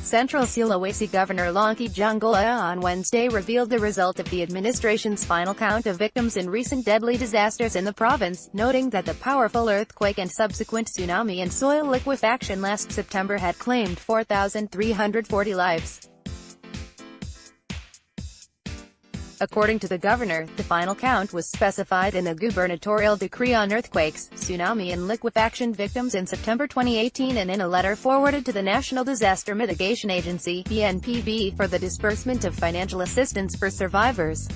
Central Sulawesi Governor Longki Djanggola on Wednesday revealed the result of the administration's final count of victims in recent deadly disasters in the province, noting that the powerful earthquake and subsequent tsunami and soil liquefaction last September had claimed 4,340 lives. According to the governor, the final count was specified in the gubernatorial decree on earthquakes, tsunami and liquefaction victims in September 2018 and in a letter forwarded to the National Disaster Mitigation Agency (NPB) for the disbursement of financial assistance for survivors.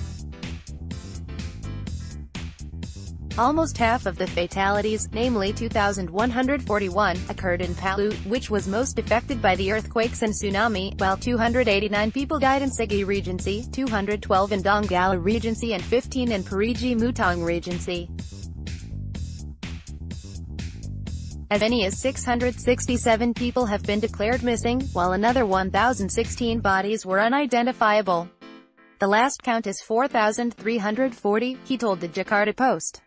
Almost half of the fatalities, namely 2,141, occurred in Palu, which was most affected by the earthquakes and tsunami, while 289 people died in Sigi Regency, 212 in Donggala Regency and 15 in Parigi Mutong Regency. As many as 667 people have been declared missing, while another 1,016 bodies were unidentifiable. The last count is 4,340, he told the Jakarta Post.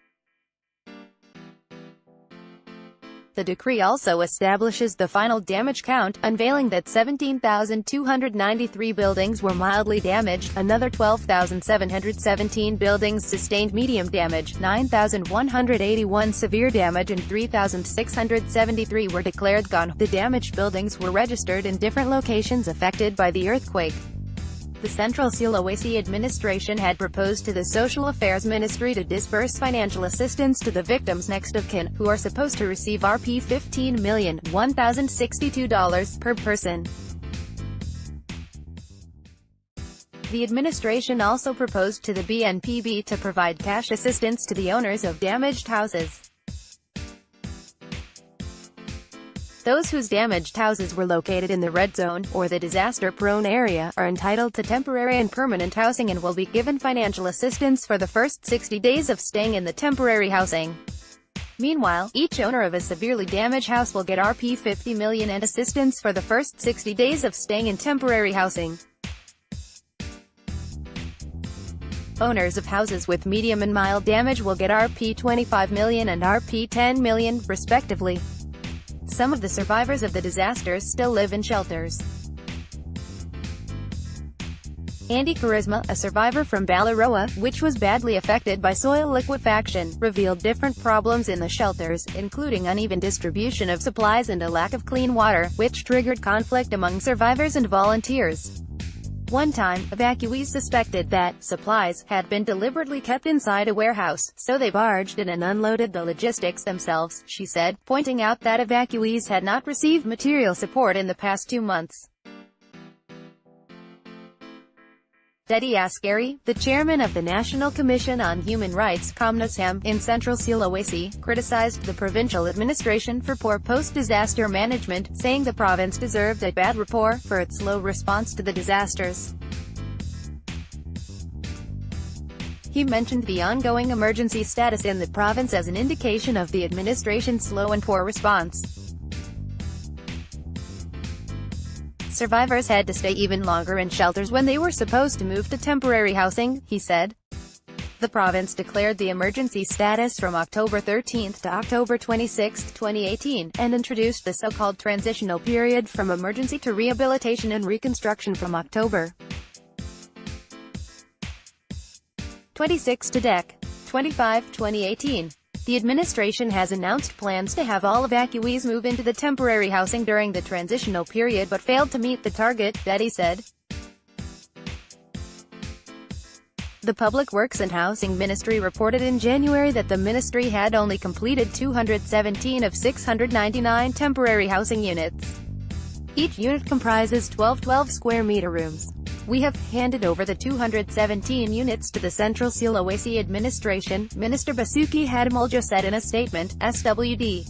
The decree also establishes the final damage count, unveiling that 17,293 buildings were mildly damaged, another 12,717 buildings sustained medium damage, 9,181 severe damage and 3,673 were declared gone. The damaged buildings were registered in different locations affected by the earthquake. The Central Sulawesi administration had proposed to the Social Affairs Ministry to disburse financial assistance to the victims' next of kin, who are supposed to receive Rp $15,001,062 per person. The administration also proposed to the BNPB to provide cash assistance to the owners of damaged houses. Those whose damaged houses were located in the red zone, or the disaster-prone area, are entitled to temporary and permanent housing and will be given financial assistance for the first 60 days of staying in the temporary housing. Meanwhile, each owner of a severely damaged house will get Rp 50 million and assistance for the first 60 days of staying in temporary housing. Owners of houses with medium and mild damage will get Rp 25 million and Rp 10 million, respectively. Some of the survivors of the disasters still live in shelters. Andy Charisma, a survivor from Balaroa, which was badly affected by soil liquefaction, revealed different problems in the shelters, including uneven distribution of supplies and a lack of clean water, which triggered conflict among survivors and volunteers. One time, evacuees suspected that supplies had been deliberately kept inside a warehouse, so they barged in and unloaded the logistics themselves, she said, pointing out that evacuees had not received material support in the past 2 months. Dedi Askari, the chairman of the National Commission on Human Rights Komnas HAM, in Central Sulawesi, criticized the provincial administration for poor post-disaster management, saying the province deserved a bad rapport for its slow response to the disasters. He mentioned the ongoing emergency status in the province as an indication of the administration's slow and poor response. Survivors had to stay even longer in shelters when they were supposed to move to temporary housing, he said. The province declared the emergency status from October 13 to October 26, 2018, and introduced the so-called transitional period from emergency to rehabilitation and reconstruction from October 26 to Dec. 25, 2018. The administration has announced plans to have all evacuees move into the temporary housing during the transitional period but failed to meet the target, Dedi said. The Public Works and Housing Ministry reported in January that the ministry had only completed 217 of 699 temporary housing units. Each unit comprises 12 square-meter rooms. We have handed over the 217 units to the Central Sulawesi administration, Minister Basuki Hadimuljo said in a statement, SWD.